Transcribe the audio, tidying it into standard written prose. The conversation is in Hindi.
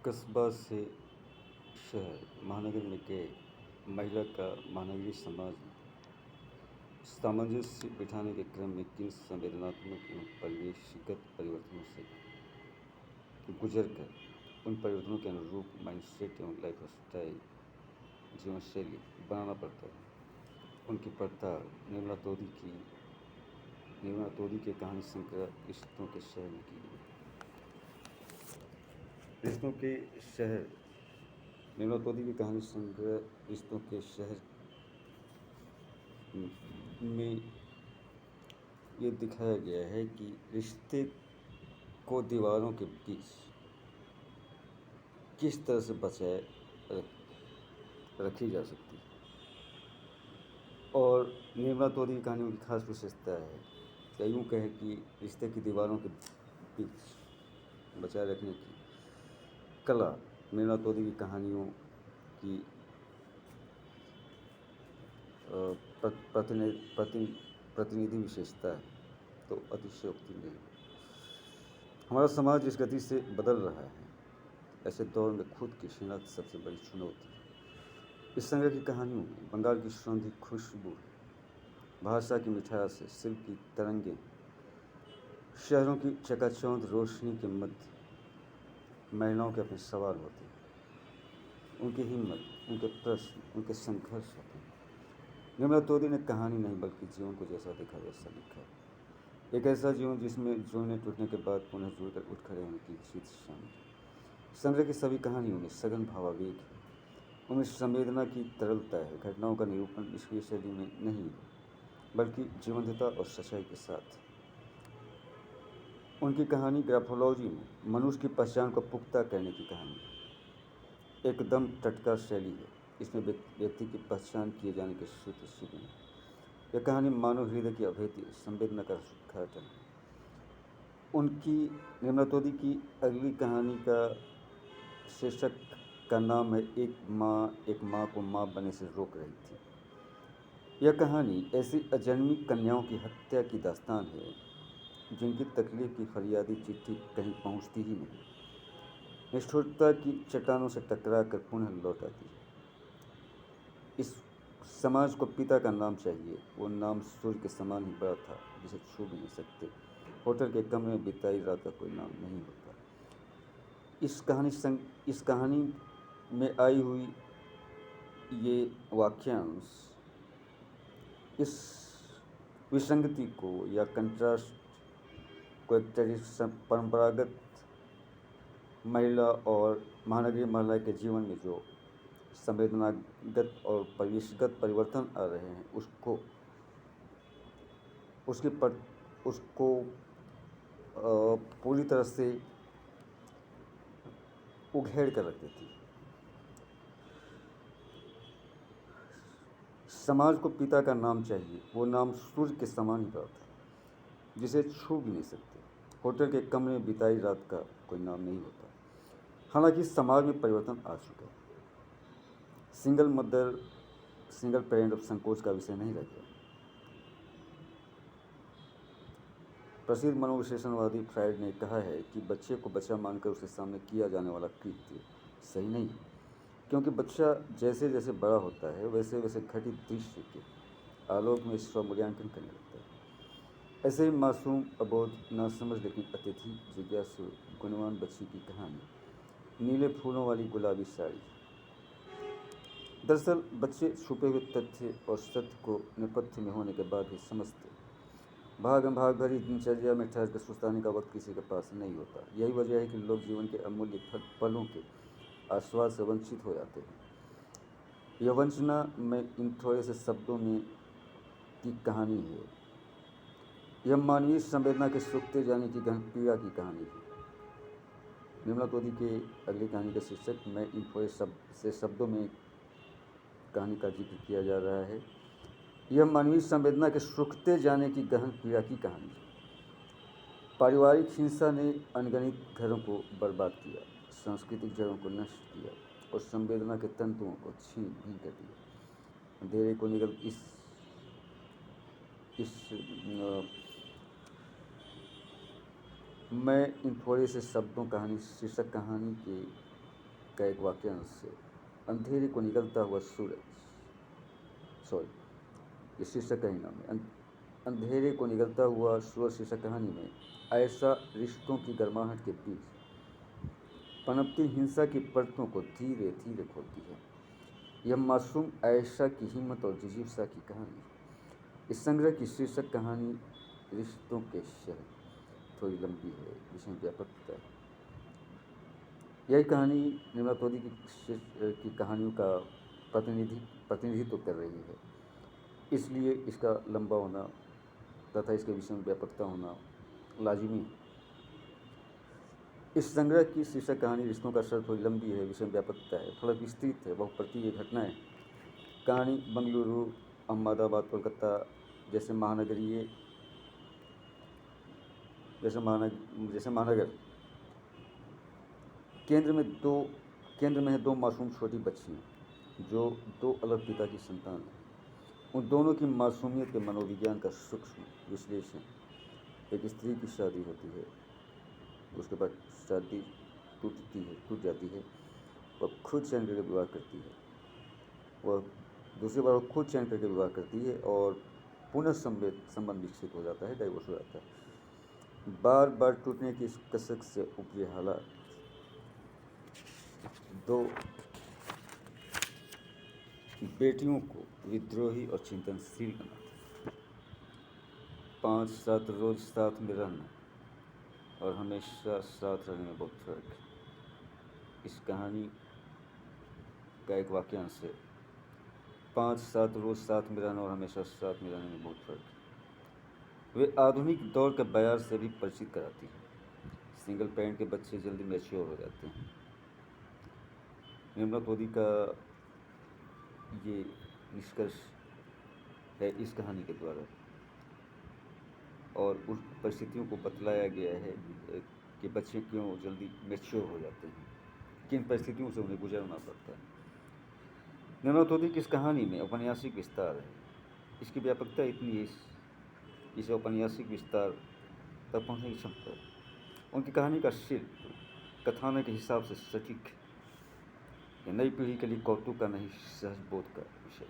कस्बा से शहर, महानगर में गए महिला का महानगरीय समाज में सामंजस्य बिठाने के क्रम में किन संवेदनात्मक एवं परिवेशगत परिवर्तनों से गुजर कर उन परिवर्तनों के अनुरूप माइंडसेट एवं लाइफस्टाइल जीवन शैली बनाना पड़ता है। उनकी पड़ताल निर्मला तोदी के कहानी संग्रह रिश्तों के शहर में की गई। रिश्तों के शहर निर्मला तोदी की कहानी संग्रह रिश्तों के शहर में ये दिखाया गया है कि रिश्ते को दीवारों के बीच किस तरह से बचाए रखी जा सकती है। और निर्मला तोदी की कहानियों की खास विशेषता है या यूँ कहें कि रिश्ते की दीवारों के बीच बचाए रखने की कला निर्मला तोदी की कहानियों की प्रतिनिधि विशेषता है, तो अतिशयोक्ति नहीं। हमारा समाज जिस गति से बदल रहा है, ऐसे दौर में खुद की शिनाख्त सबसे बड़ी चुनौती है। इस संग्रह की कहानियों में बंगाल की सुगंधित खुशबू, भाषा की मिठास, शिल्प की तरंगें, शहरों की चकाचौंध रोशनी के मध्य महिलाओं के अपने सवाल होते हैं, उनकी हिम्मत, उनके प्रश्न, उनके संघर्ष होते हैं। निर्मला तोदी ने कहानी नहीं बल्कि जीवन को जैसा देखा वैसा लिखा है। एक ऐसा जीवन जिसमें जोड़ने टूटने के बाद पुनः जुड़कर उठ खड़े होने की जीत शामिल है। संग्रह की सभी कहानियों में सघन भावावेग है, उनमें संवेदना की तरलता है। घटनाओं का निरूपण निष्क्रिय शैली में नहीं है बल्कि जीवंतता और सच्चाई के साथ। उनकी कहानी ग्राफोलॉजी में मनुष्य की पहचान को पुख्ता करने की कहानी है। एकदम टटका शैली है, इसमें व्यक्ति की पहचान किए जाने के सूत्र सीधे हैं। यह कहानी मानव हृदय की अभेद्य संवेदना का उद्घाटन है। उनकी निर्मला तोदी की अगली कहानी का शीर्षक का नाम है एक माँ को माँ बनने से रोक रही थी। यह कहानी ऐसी अजन्मी कन्याओं की हत्या की दास्तान है जिनकी तकलीफ की फरियादी चिट्ठी कहीं पहुंचती ही नहीं, निष्ठुरता की चट्टानों से टकरा कर पुनः लौट आती है। इस समाज को पिता का नाम चाहिए, वो नाम सूर्य के समान ही बड़ा था जिसे छू भी नहीं सकते। होटल के कमरे में बिताई रात का कोई नाम नहीं होता। इस कहानी में आई हुई ये वाक्यांश इस विसंगति को या कंट्रास्ट को एक परंपरागत महिला और महानगरीय महिला के जीवन में जो संवेदनागत और परिवेशगत परिवर्तन आ रहे हैं उसको पूरी तरह से उघेड़ कर रख देती है। समाज को पिता का नाम चाहिए, वो नाम सूर्य के समान ही बड़ा था जिसे छू भी नहीं सकते। होटल के कमरे में बिताई रात का कोई नाम नहीं होता। हालांकि समाज में परिवर्तन आ चुका है। सिंगल मदर, सिंगल पेरेंट अब संकोच का विषय नहीं रह गया। प्रसिद्ध मनोविश्लेषणवादी फ्रायड ने कहा है कि बच्चे को बच्चा मानकर उसके सामने किया जाने वाला कृत्य सही नहीं है, क्योंकि बच्चा जैसे जैसे बड़ा होता है वैसे वैसे घटित दृश्य के आलोक में स्वमूल्यांकन करने लगता है। ऐसे ही मासूम, अबोध, नासमझ लेकिन अत्यधिक जिज्ञासु गुणवान बच्ची की कहानी नीले फूलों वाली गुलाबी साड़ी। दरअसल बच्चे छुपे हुए तथ्य और सत्य को नेपथ्य में होने के बाद भी समझते। भाग भरी दिनचर्या में ठहर कर सुस्ताने का वक्त किसी के पास नहीं होता। यही वजह है कि लोग जीवन के अमूल्य पलों के आस्वाद से वंचित हो जाते हैं। यह वंचना में इन थोड़े से शब्दों में की कहानी है। यह मानवीय संवेदना के सूखते जाने की गहन पीड़ा की कहानी है। निर्मला तोदी के अगली कहानी का शीर्षक मैं इन थोड़े से शब्दों में कहानी का जिक्र किया जा रहा है। यह मानवीय संवेदना के सूखते जाने की गहन पीड़ा की कहानी है। पारिवारिक हिंसा ने अनगिनत घरों को बर्बाद किया, सांस्कृतिक जड़ों को नष्ट किया और संवेदना के तंतुओं को छीन भीन कर दिया। अंधेरे को निगल मैं इन थोड़े से शब्दों कहानी शीर्षक कहानी के का एक वाक्यांश है। अंधेरे को निकलता हुआ सूरज, ये शीर्षक का ही नाम है। अंधेरे को निकलता हुआ सूरज शीर्षक कहानी में ऐसा रिश्तों की गर्माहट के बीच पनपती हिंसा की परतों को धीरे धीरे खोलती है। यह मासूम आयशा की हिम्मत और जिजीविसा की कहानी। इस संग्रह की शीर्षक कहानी रिश्तों के शहर थोड़ी लंबी है, विषय व्यापकता है। यही कहानी निर्मला तोदी की कहानियों का प्रतिनिधित्व कर रही है, इसलिए इसका लंबा होना तथा इसके विषय में व्यापकता होना लाजिमी है। इस संग्रह की शीर्षक कहानी रिश्तों का शहर थोड़ी लंबी है, विषय व्यापकता है, थोड़ा विस्तृत है, बहुपर्तीय घटनाएं। कहानी बंगलुरु, अहमदाबाद, कोलकाता जैसे महानगर केंद्र में है दो मासूम छोटी बच्चियाँ जो दो अलग पिता की संतान हैं। उन दोनों की मासूमियत के मनोविज्ञान का सूक्ष्म विश्लेषण। एक स्त्री की शादी होती है, उसके बाद शादी टूट जाती है। वह खुद चयन करके विवाह करती है। वह दूसरी बार खुद चयन करके विवाह करती है और पुनः संबंध विकसित हो जाता है, डाइवोर्स हो जाता है। बार बार टूटने की इस कसक से उपजे हालात दो बेटियों को विद्रोही और चिंतनशील बनाते। 5-7 रोज साथ में रहना और हमेशा साथ रहने में बहुत फर्क है। इस कहानी का एक वाक्यांश है। 5-7 रोज साथ में रहना और हमेशा साथ में रहने में बहुत फर्क है। वे आधुनिक दौर के बयार से भी परिचित कराती है। सिंगल पेरेंट के बच्चे जल्दी मैच्योर हो जाते हैं। निर्मला तोदी का ये निष्कर्ष है इस कहानी के द्वारा, और उस परिस्थितियों को बतलाया गया है कि बच्चे क्यों जल्दी मैच्योर हो जाते हैं, किन परिस्थितियों से उन्हें गुजरना पड़ता है। निर्मला तोदी की इस कहानी में औपन्यासिक विस्तार है। इसकी व्यापकता इतनी है, इसे औपन्यासिक विस्तार तक पहुँचने की क्षमता है। उनकी कहानी का शिल्प कथानक के हिसाब से सटीक है। नई पीढ़ी के लिए कौतुक का नहीं, सहज बोध का विषय।